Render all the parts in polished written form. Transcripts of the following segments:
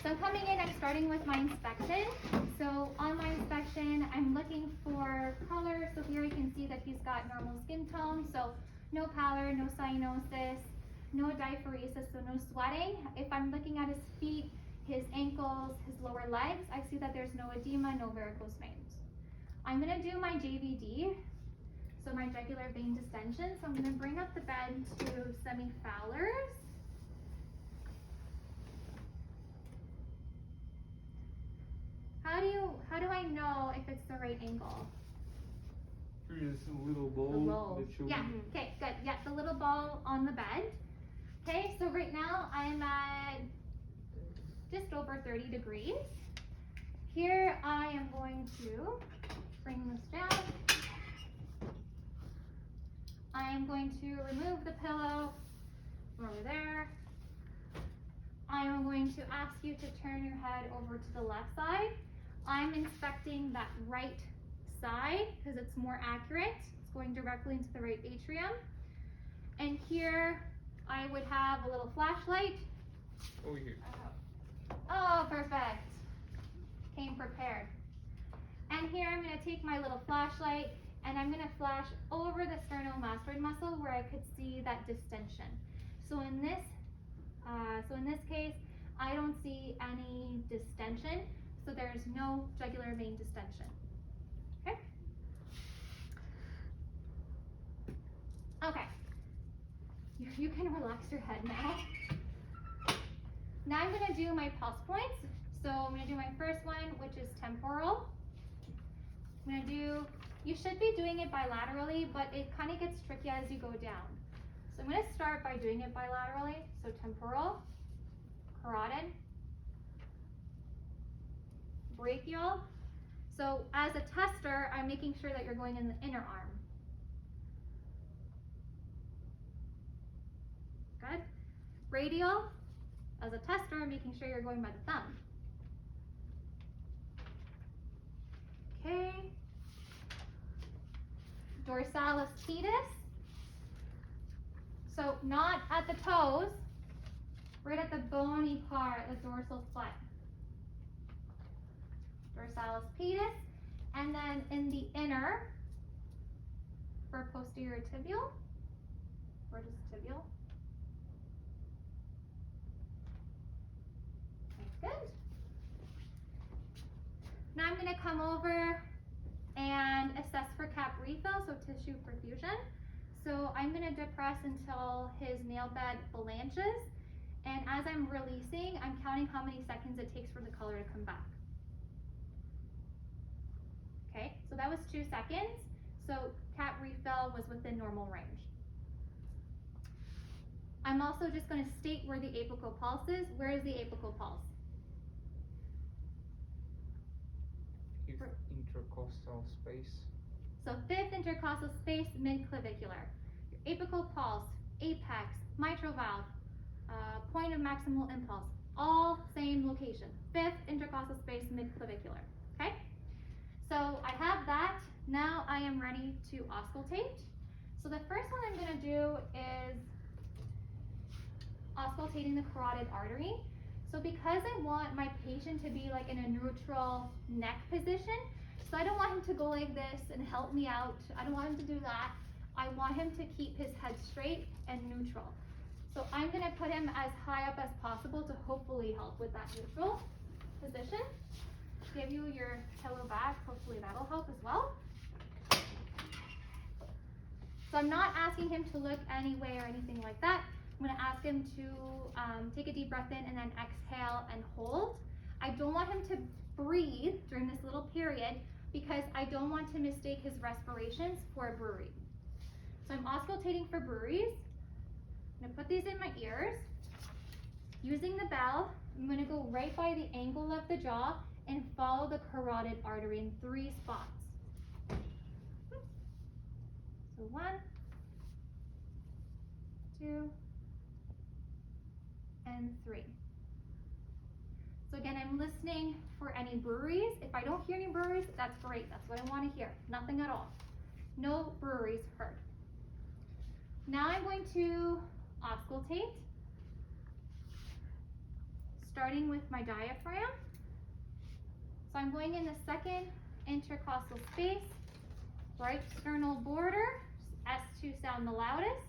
So I'm coming in, I'm starting with my inspection. So on my inspection, I'm looking for color. So here you can see that he's got normal skin tone. So no pallor, no cyanosis, no diaphoresis, so no sweating. If I'm looking at his feet, his ankles, his lower legs, I see that there's no edema, no varicose veins. I'm gonna do my JVD, so my jugular vein distension. So I'm gonna bring up the bed to semi-Fowler's. How do I know if it's the right angle? Here's a little ball. Yeah, okay, good. Yeah, the little ball on the bed. Okay, so right now I'm at just over 30 degrees. Here I am going to bring this down. I am going to remove the pillow from over there. I am going to ask you to turn your head over to the left side. I'm inspecting that right side because it's more accurate. It's going directly into the right atrium. And here I would have a little flashlight. Over here. Oh, perfect. Came prepared. And here I'm going to take my little flashlight and I'm going to flash over the sternomastoid muscle where I could see that distension. So in this case, I don't see any distension, so there's no jugular vein distension. Okay? Okay. You can relax your head now. Now I'm going to do my pulse points. So I'm going to do my first one, which is temporal. I'm going to do, you should be doing it bilaterally, but it kind of gets tricky as you go down. So I'm going to start by doing it bilaterally. So temporal, carotid, brachial. So as a tester, I'm making sure that you're going in the inner arm. Good. Radial, as a tester, I'm making sure you're going by the thumb. Okay. Dorsalis pedis. So not at the toes, right at the bony part, the dorsal foot. Dorsalis pedis. And then in the inner, for posterior tibial, or just tibial. Good. Now I'm going to come over and assess for cap refill, so tissue perfusion. So I'm going to depress until his nail bed blanches, and as I'm releasing, I'm counting how many seconds it takes for the color to come back. Okay, so that was 2 seconds. So cap refill was within normal range. I'm also just going to state where the apical pulse is. Where is the apical pulse? Intercostal space. So 5th intercostal space, mid-clavicular. Your apical pulse, apex, mitral valve, point of maximal impulse, all same location. 5th intercostal space, mid-clavicular. Okay? So I have that. Now I am ready to auscultate. So the first one I'm going to do is auscultating the carotid artery. So because I want my patient to be like in a neutral neck position, so I don't want him to go like this and help me out. I don't want him to do that. I want him to keep his head straight and neutral. So I'm going to put him as high up as possible to hopefully help with that neutral position. Give you your pillow back. Hopefully that'll help as well. So I'm not asking him to look any way or anything like that. I'm going to ask him to take a deep breath in and then exhale and hold. I don't want him to breathe during this little period because I don't want to mistake his respirations for a brewery. So I'm auscultating for breweries. I'm going to put these in my ears. Using the bell, I'm going to go right by the angle of the jaw and follow the carotid artery in 3 spots. So 1, 2, and 3. So again, I'm listening for any breweries. If I don't hear any breweries, that's great. That's what I want to hear. Nothing at all. No breweries heard. Now I'm going to auscultate. starting with my diaphragm. So I'm going in the second intercostal space, right sternal border, S2 sound the loudest,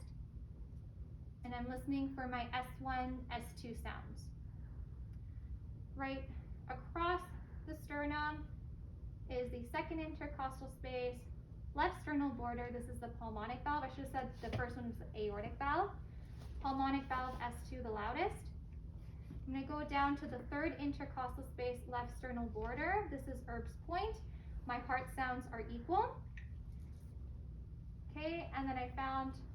and I'm listening for my S1, S2 sounds. Right across the sternum is the second intercostal space, left sternal border. This is the pulmonic valve. I should have said the first one was the aortic valve. Pulmonic valve, S2 the loudest. I'm going to go down to the third intercostal space, left sternal border. This is Erb's point. My heart sounds are equal. Okay, and then I found